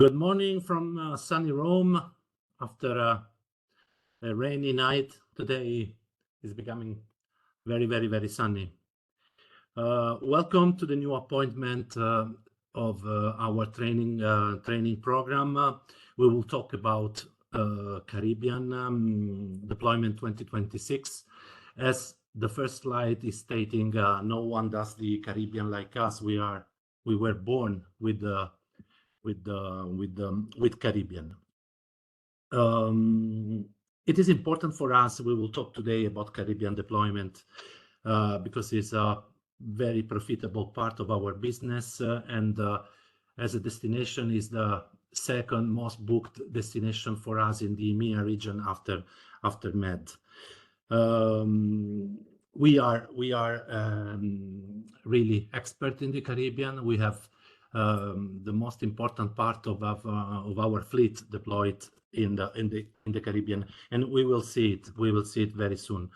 Good morning from sunny Rome after a rainy night. Today is becoming very sunny. Welcome to the new appointment of our training program. We will talk about Caribbean deployment 2026. As the first slide is stating, no one does the Caribbean like us. We were born with Caribbean. It is important for us. We will talk today about Caribbean deployment because it's a very profitable part of our business, and as a destination is the second most booked destination for us in the EMEA region after Med. We are really expert in the Caribbean. We have the most important part of our fleet deployed in the Caribbean, and we will see it. We will see it very soon.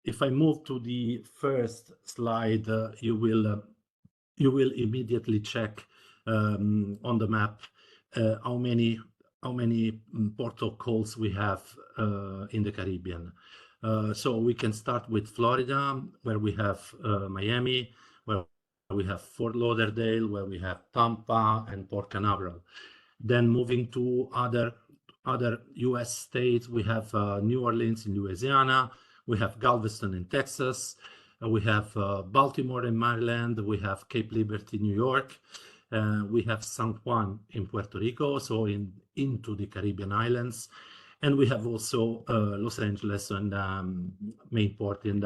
If I move to the first slide, you will immediately check on the map how many port of calls we have in the Caribbean. So we can start with Florida, where we have Miami, where we have Fort Lauderdale, where we have Tampa and Port Canaveral. Then moving to other U.S. states, we have New Orleans in Louisiana, we have Galveston in Texas, we have Baltimore in Maryland, we have Cape Liberty, New York, we have San Juan in Puerto Rico, so into the Caribbean islands, and we have also Los Angeles and main port in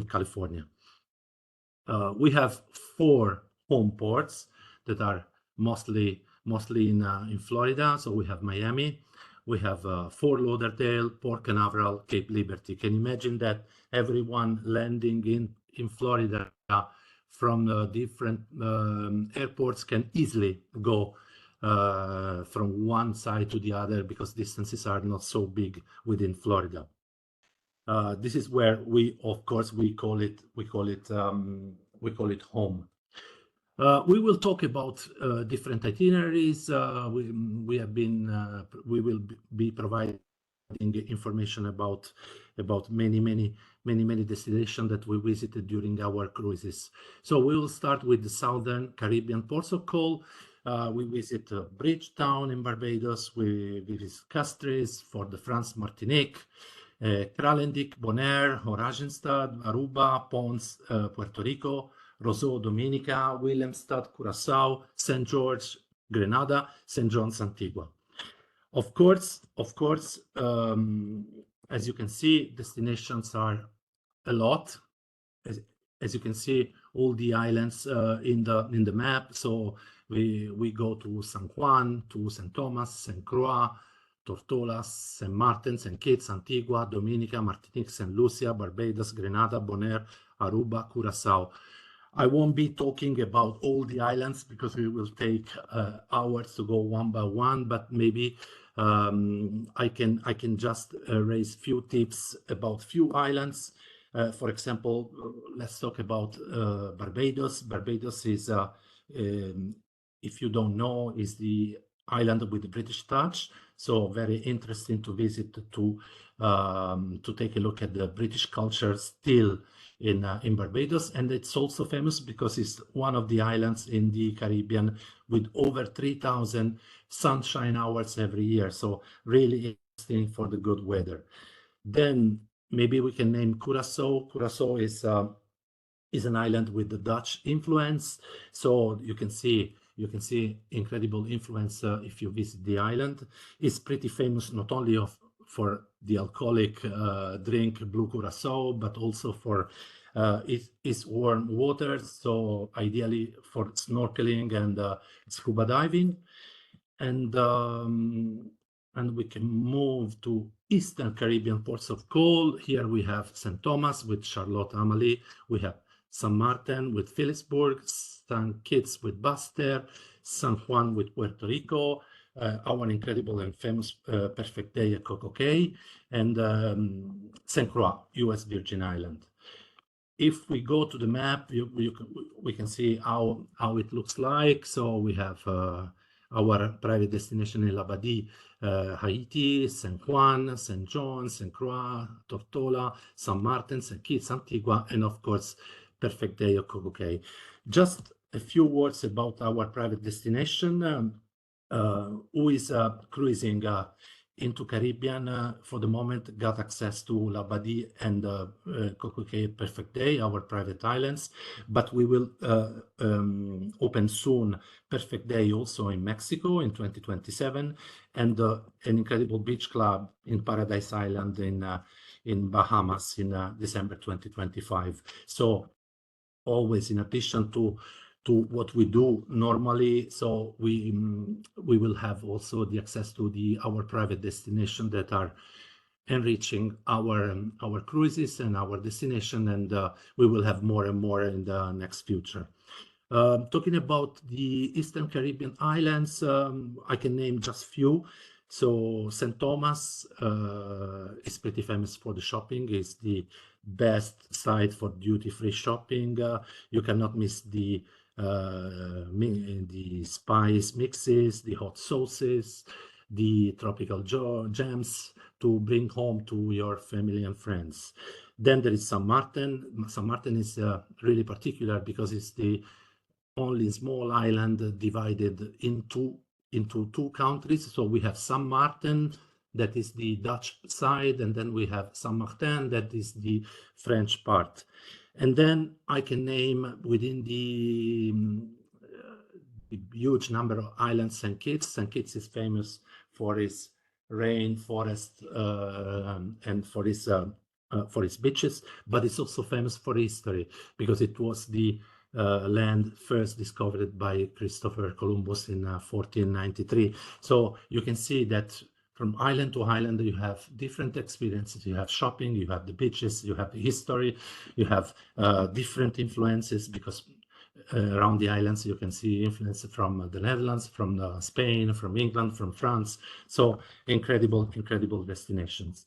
California. We have 4 home ports that are mostly in Florida. So we have Miami, we have Fort Lauderdale, Port Canaveral, Cape Liberty. Can you imagine that everyone landing in Florida from different airports can easily go from one side to the other because distances are not so big within Florida. This is where we call it home. We will talk about different itineraries. We will be providing information about many destinations that we visited during our cruises. So we will start with the Southern Caribbean ports of call. We visit Bridgetown in Barbados. We visit Castries, Fort-de-France, Martinique, Kralendijk, Bonaire, Oranjestad, Aruba, Ponce, Puerto Rico, Roseau, Dominica, Williamstad, Curacao, St. George, Grenada, St. John's, Antigua. Of course, as you can see, destinations are a lot. As you can see, all the islands in the map. So we go to San Juan, to St. Thomas, St. Croix, Tortolas, St. Martin, St. Kitts, Antigua, Dominica, Martinique, St. Lucia, Barbados, Grenada, Bonaire, Aruba, Curacao. I won't be talking about all the islands because we will take hours to go one by one, but maybe I can just raise few tips about few islands. For example, let's talk about Barbados. Barbados is, if you don't know, is the island with the British touch. So very interesting to visit to take a look at the British culture still in Barbados. And it's also famous because it's one of the islands in the Caribbean with over 3,000 sunshine hours every year. So really interesting for the good weather. Then maybe we can name Curacao. Curacao is an island with the Dutch influence. So you can see incredible influence if you visit the island. It's pretty famous not only for the alcoholic drink Blue Curacao, but also for its warm water. So ideally for snorkeling and scuba diving. And we can move to Eastern Caribbean ports of call. Here we have St. Thomas with Charlotte Amalie. We have San Martin with Phillipsburg, St. Kitts with Basse-Terre, San Juan with Puerto Rico, our incredible and famous Perfect Day at Coco Cay, and St. Croix, U.S. Virgin Island. if we go to the map, we can see how it looks like. So we have our private destination in Labadie, Haiti, San Juan, Saint John, Saint Croix, Tortola, San Martin, Saint Kitts, Antigua, and of course, Perfect Day of Coco Cay. Just a few words about our private destination. Who is cruising into Caribbean for the moment got access to Labadie and Coco Cay Perfect Day, our private islands, but we will open soon Perfect Day also in Mexico in 2027, and an incredible beach club in Paradise Island in Bahamas in December 2025. So always in addition to what we do normally, so we will have also the access to our private destination that are enriching our cruises and our destination, and we will have more and more in the next future. Talking about the Eastern Caribbean islands, I can name just few. So St. Thomas is pretty famous for the shopping. It's the best site for duty-free shopping. You cannot miss the spice mixes, the hot sauces, the tropical jams to bring home to your family and friends. Then there is San Martin. San Martin is really particular because it's the only small island divided into two countries. So we have San Martin, that is the Dutch side, and then we have Saint Martin, that is the French part. And then I can name within the huge number of islands St. Kitts. St. Kitts is famous for its rainforest and for its beaches, but it's also famous for history because it was the land first discovered by Christopher Columbus in 1493. So you can see that from island to island, you have different experiences. You have shopping, you have the beaches, you have the history, you have different influences because around the islands you can see influence from the Netherlands, from Spain, from England, from France. So incredible destinations.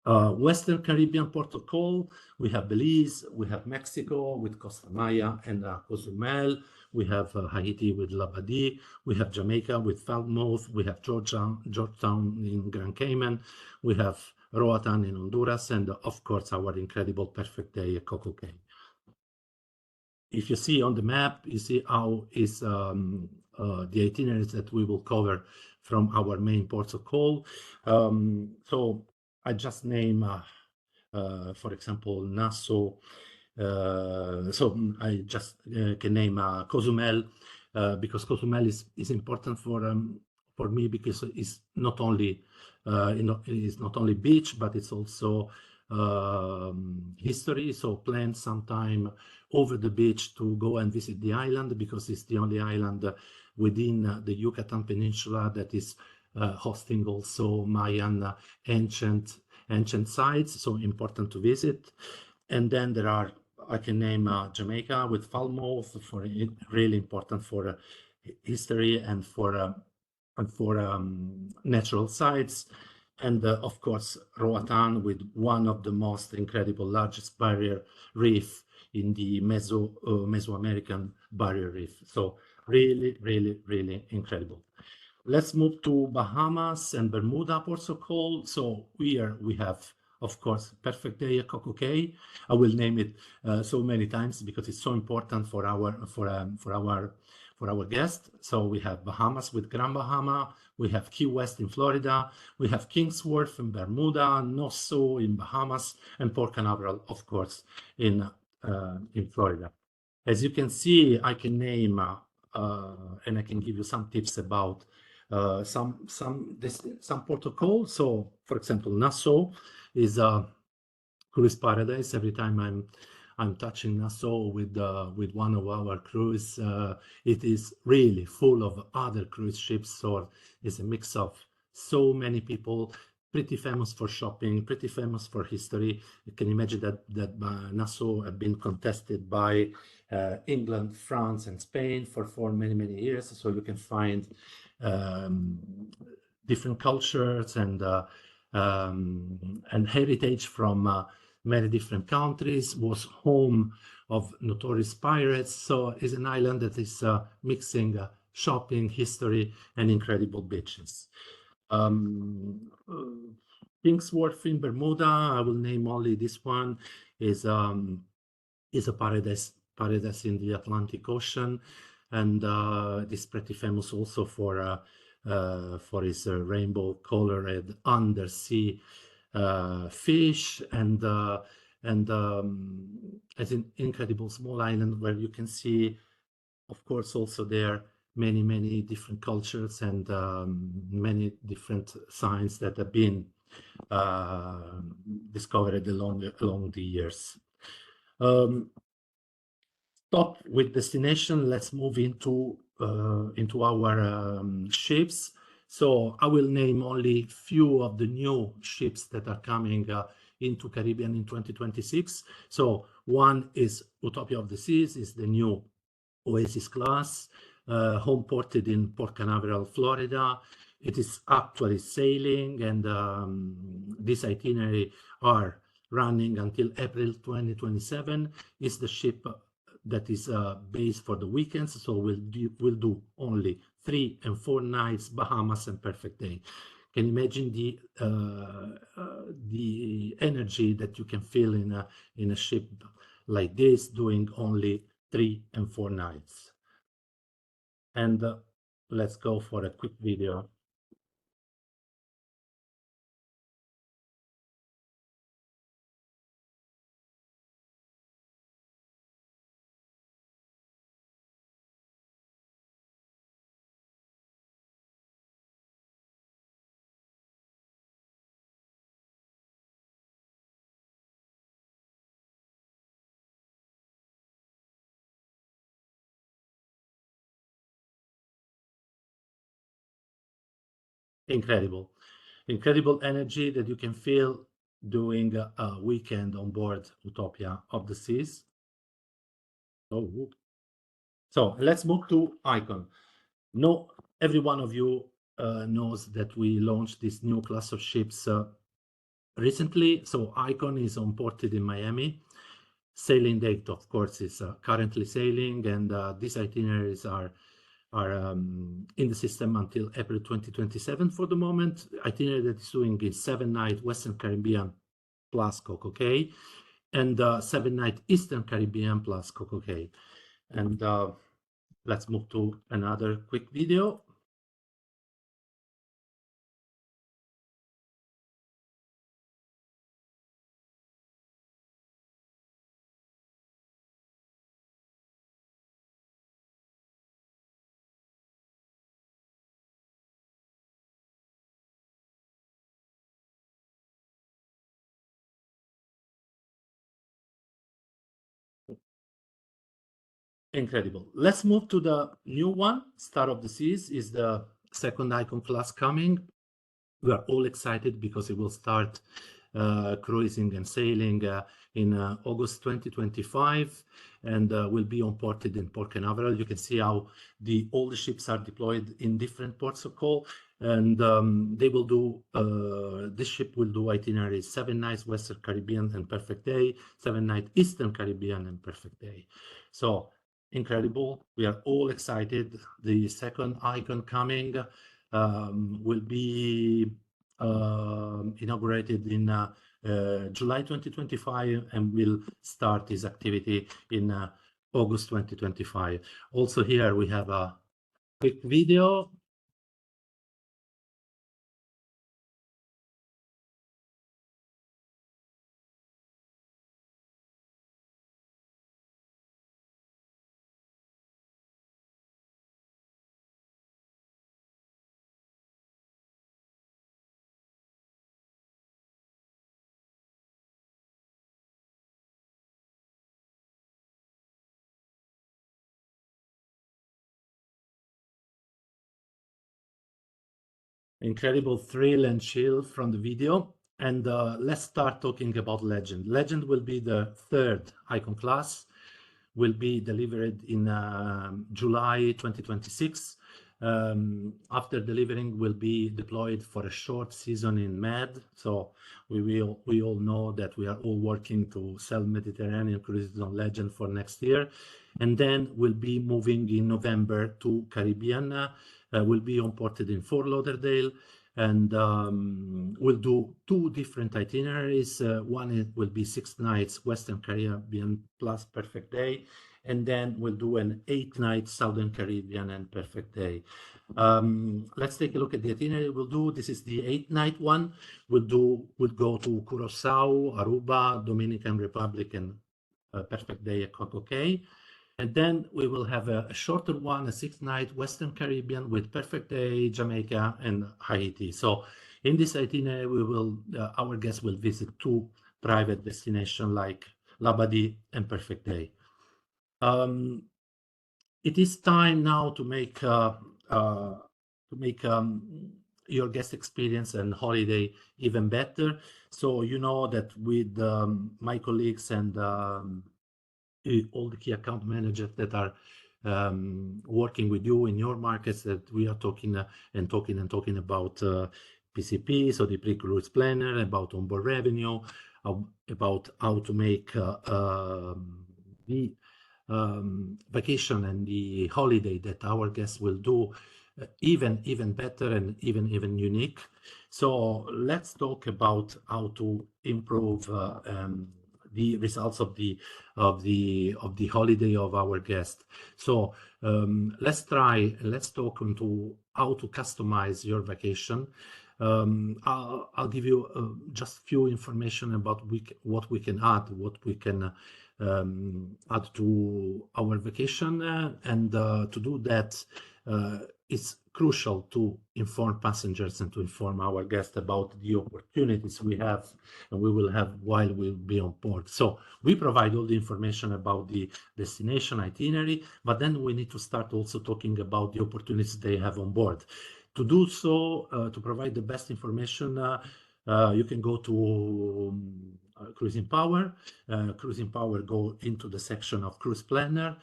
Western Caribbean protocol, we have Belize, we have Mexico with Costa Maya and Cozumel, we have Haiti with Labadie, we have Jamaica with Falmouth, we have Georgetown in Grand Cayman, we have Roatan in Honduras, and of course our incredible Perfect Day at Coco Cay. If you see on the map, you see how is the itineraries that we will cover from our main ports of call. So I just name, for example, Nassau. So I just can name Cozumel because Cozumel is important for me because it's not only it's not only beach, but it's also history. So plan some time over the beach to go and visit the island because it's the only island within the Yucatan Peninsula that is hosting also Mayan ancient sites, so important to visit. And then there are, I can name Jamaica with Falmouth for really important for history and for natural sites. And of course, Roatan with one of the most incredible, largest barrier reef in the Mesoamerican barrier reef. So really incredible. Let's move to Bahamas and Bermuda ports of call. So here we have, of course, Perfect Day at Coco Cay. I will name it so many times because it's so important for our guests. So we have Bahamas with Grand Bahama, we have Key West in Florida, we have Kings Wharf in Bermuda, Nassau in Bahamas, and Port Canaveral, of course, in Florida. As you can see, I can name and I can give you some tips about some protocol. So, for example, Nassau is a cruise paradise. Every time I'm touching Nassau with one of our cruise, it is really full of other cruise ships. So it's a mix of so many people, pretty famous for shopping, pretty famous for history. You can imagine that Nassau have been contested by England, France, and Spain for many years. So you can find different cultures and heritage from many different countries, was home of notorious pirates. So it's an island that is mixing shopping, history, and incredible beaches. Kingsworth in Bermuda, I will name only this one, is a paradise in the Atlantic Ocean, and it is pretty famous also for its rainbow-colored undersea fish, and it's an incredible small island where you can see, of course, also there many different cultures and many different signs that have been discovered along the years. Stop with destination. Let's move into our ships. So I will name only few of the new ships that are coming into Caribbean in 2026. So one is Utopia of the Seas, is the new Oasis class, home ported in Port Canaveral, Florida. It is actually sailing, and this itinerary are running until April 2027. Is the ship that is based for the weekends, so we'll do only 3 and 4 nights, Bahamas and perfect day. Can you imagine the energy that you can feel in a ship like this, doing only 3 and 4 nights? And let's go for a quick video. Incredible, incredible energy that you can feel doing a weekend on board Utopia of the Seas. Oh, so let's move to Icon. No, every one of you knows that we launched this new class of ships recently. So Icon is on ported in Miami. Sailing date, of course, is currently sailing, and these itineraries are in the system until April 2027 for the moment. Itinerary that is doing is 7-night Western Caribbean plus Coco Cay, and 7-night Eastern Caribbean plus Coco Cay. And let's move to another quick video. Incredible. Let's move to the new one. Star of the Seas is the second Icon class coming. We are all excited because it will start cruising and sailing in August 2025, and will be on ported in Port Canaveral. You can see how all the ships are deployed in different ports of call, and they will do, this ship will do itineraries 7 nights Western Caribbean and perfect day, 7-night Eastern Caribbean and perfect day. So incredible. We are all excited. The second Icon coming will be inaugurated in July 2025 and will start its activity in August 2025. Also here we have a quick video. Incredible thrill and chill from the video. And let's start talking about Legend. Legend will be the third Icon class, will be delivered in July 2026. After delivering, will be deployed for a short season in Med. So we all know that we are all working to sell Mediterranean cruises on Legend for next year, and then we'll be moving in November to Caribbean. Will be onboarded in Fort Lauderdale, and we'll do 2 different itineraries. One will be 6 nights Western Caribbean plus Perfect Day, and then we'll do an 8-night Southern Caribbean and Perfect Day. Let's take a look at the itinerary we'll do. This is the 8-night one. We'll go to Curacao, Aruba, Dominican Republic, and Perfect Day at Coco Cay. And then we will have a shorter one, a 6-night Western Caribbean with Perfect Day, Jamaica, and Haiti. So in this itinerary, our guests will visit 2 private destinations like Labadee and Perfect Day. It is time now to make your guest experience and holiday even better. So you know that with my colleagues and all the key account managers that are working with you in your markets, that we are talking about PCP, so the pre-cruise planner, about onboard revenue, about how to make the vacation and the holiday that our guests will do even better and even unique. So let's talk about how to improve the results of the holiday of our guest. So let's talk into how to customize your vacation. I'll give you just few information about what we can add, what we can add to our vacation, and to do that, it's crucial to inform passengers and to inform our guests about the opportunities we have and we will have while we'll be on board. So we provide all the information about the destination itinerary, but then we need to start also talking about the opportunities they have on board. To do so, to provide the best information, you can go to Cruising Power. Cruising Power, go into the section of Cruise Planner.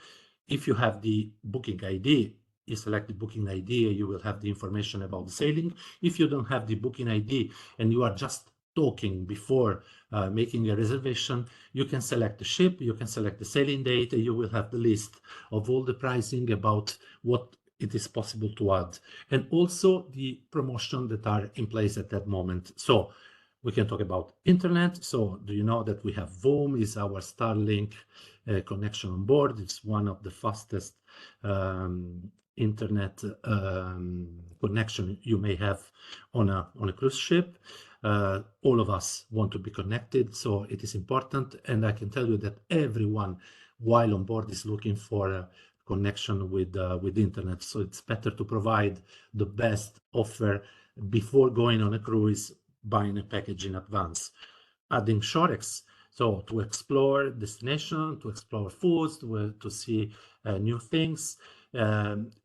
If you have the booking ID, you select the booking ID, you will have the information about the sailing. If you don't have the booking ID and you are just talking before making a reservation, you can select the ship, you can select the sailing date, and you will have the list of all the pricing about what it is possible to add, and also the promotion that are in place at that moment. So we can talk about internet. So do you know that we have VOOM is our Starlink connection on board? It's one of the fastest internet connection you may have on a cruise ship. All of us want to be connected, so it is important. And I can tell you that everyone while on board is looking for a connection with internet. So it's better to provide the best offer before going on a cruise, buying a package in advance. Adding Shorex, so to explore destination, to explore foods, to see new things,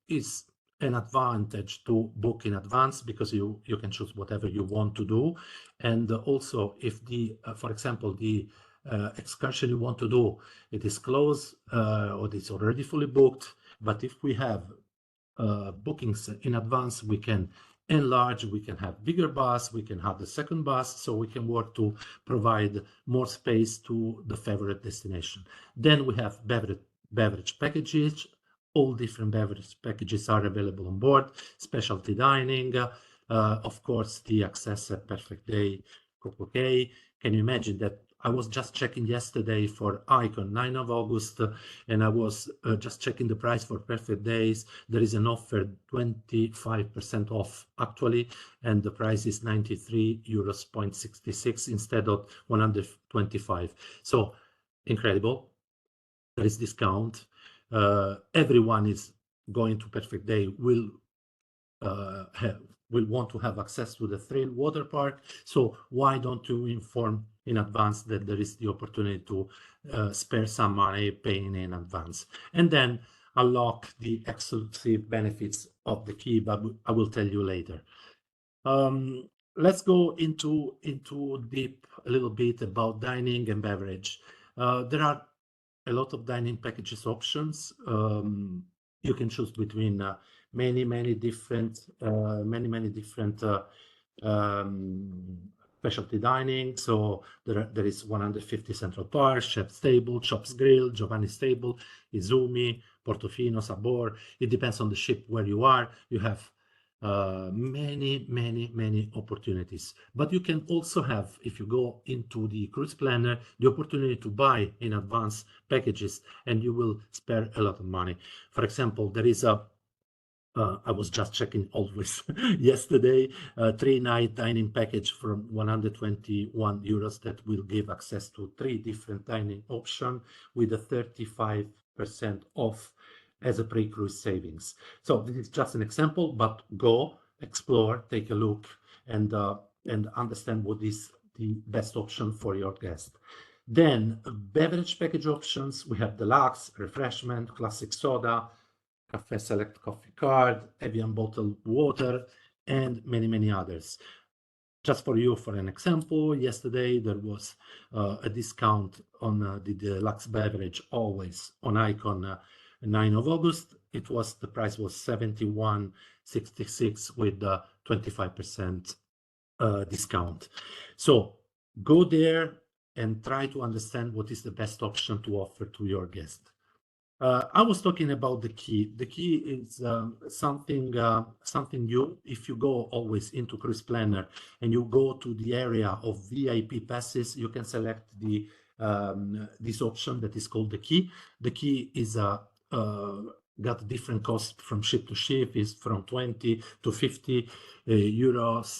is an advantage to book in advance because you can choose whatever you want to do. And also if the, for example, the excursion you want to do, it is closed or it's already fully booked, but if we have bookings in advance, we can enlarge, we can have bigger bus, we can have the second bus, so we can work to provide more space to the favorite destination. Then we have beverage packages. All different beverage packages are available on board, specialty dining, of course, the access at Perfect Day, Coco Cay. Can you imagine that I was just checking yesterday for Icon, 9 of August, and I was just checking the price for Perfect Days. There is an offer, 25% off actually, and the price is 93 euros.66 instead of 125. So incredible. There is discount. Everyone is going to Perfect Day will want to have access to the Thrill water park. So why don't you inform in advance that there is the opportunity to spare some money paying in advance, and then unlock the exclusive benefits of the key, but I will tell you later. Let's go into deep a little bit about dining and beverage. There are a lot of dining packages options. You can choose between many different specialty dining. So there is 150 Central Park, Chef's Table, Chop's Grill, Giovanni's Table, Izumi, Portofino, Sabor. It depends on the ship where you are. You have many opportunities. But you can also have, if you go into the cruise planner, the opportunity to buy in advance packages, and you will spare a lot of money. For example, there is a I was just checking always yesterday, a 3-night dining package from 121 euros that will give access to 3 different dining options with a 35% off as a pre-cruise savings. So this is just an example, but go explore, take a look, and understand what is the best option for your guest. Then beverage package options, we have deluxe, refreshment, classic soda, Cafe Select coffee card, Evian bottled water, and many others. Just for you, for an example, yesterday there was a discount on the deluxe beverage, always on Icon, 9 of August. The price was 71.66 with 25% discount. So go there and try to understand what is the best option to offer to your guest. I was talking about the key. The key is something new. If you go always into Cruise Planner and you go to the area of VIP passes, you can select this option that is called the key. The key is got different costs from ship to ship. Is from 20 to 50 euros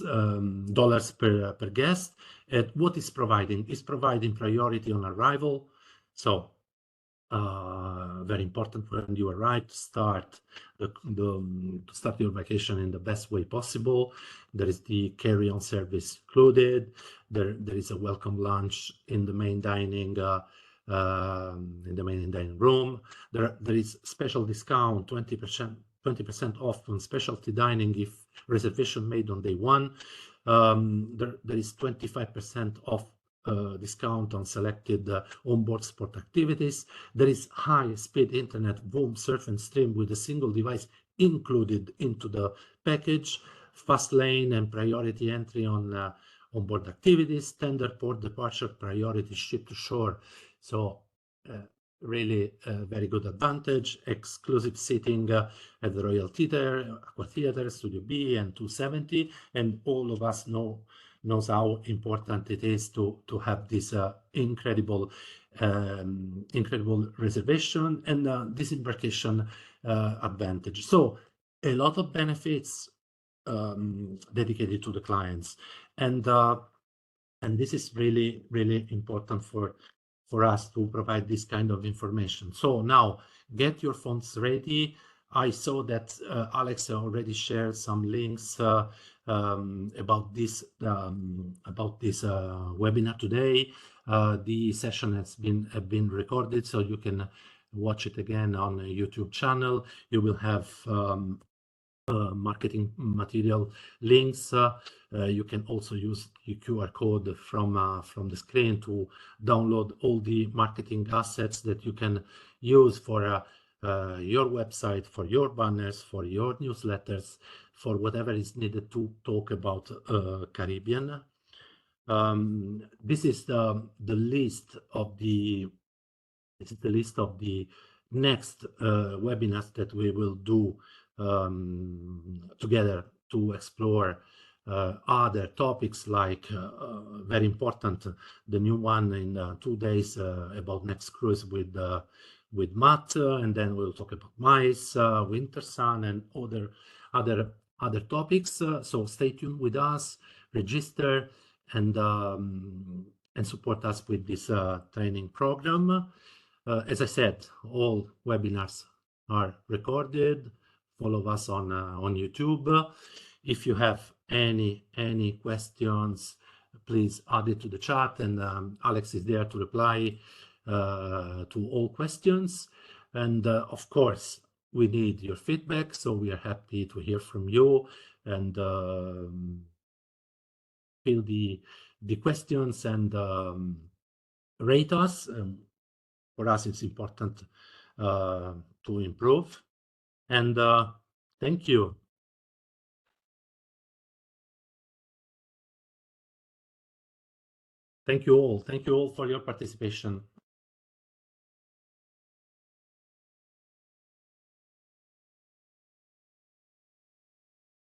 dollars per guest. And what is providing? Is providing priority on arrival. So very important when you arrive to start your vacation in the best way possible. There is the carry-on service included. There is a welcome lunch in the main dining room. There is special discount, 20% off on specialty dining if reservation made on day one. There is 25% off discount on selected onboard sport activities. There is high-speed internet, boom, surf and stream with a single device included into the package, fast lane and priority entry on onboard activities, standard port departure, priority ship to shore. So really very good advantage, exclusive seating at the Royal Theatre, Aqua Theatre, Studio B, and 270, and all of us knows how important it is to have this incredible reservation and disembarkation advantage. So a lot of benefits dedicated to the clients, and this is really important for us to provide this kind of information. So now get your phones ready. I saw that Alex already shared some links about this webinar today. The session has been recorded, so you can watch it again on a YouTube channel. You will have marketing material links. You can also use the QR code from the screen to download all the marketing assets that you can use for your website, for your banners, for your newsletters, for whatever is needed to talk about Caribbean. This is the list of the next webinars that we will do together to explore other topics like very important, the new one in 2 days about next cruise with Matt, and then we'll talk about mice, winter sun, and other topics. So stay tuned with us, register, and support us with this training program. As I said, all webinars are recorded. Follow us on YouTube. If you have any questions, please add it to the chat, and Alex is there to reply to all questions. And of course, we need your feedback, so we are happy to hear from you, and fill the questions and rate us. For us, it's important to improve. And Thank you. Thank you all. Thank you all for your participation.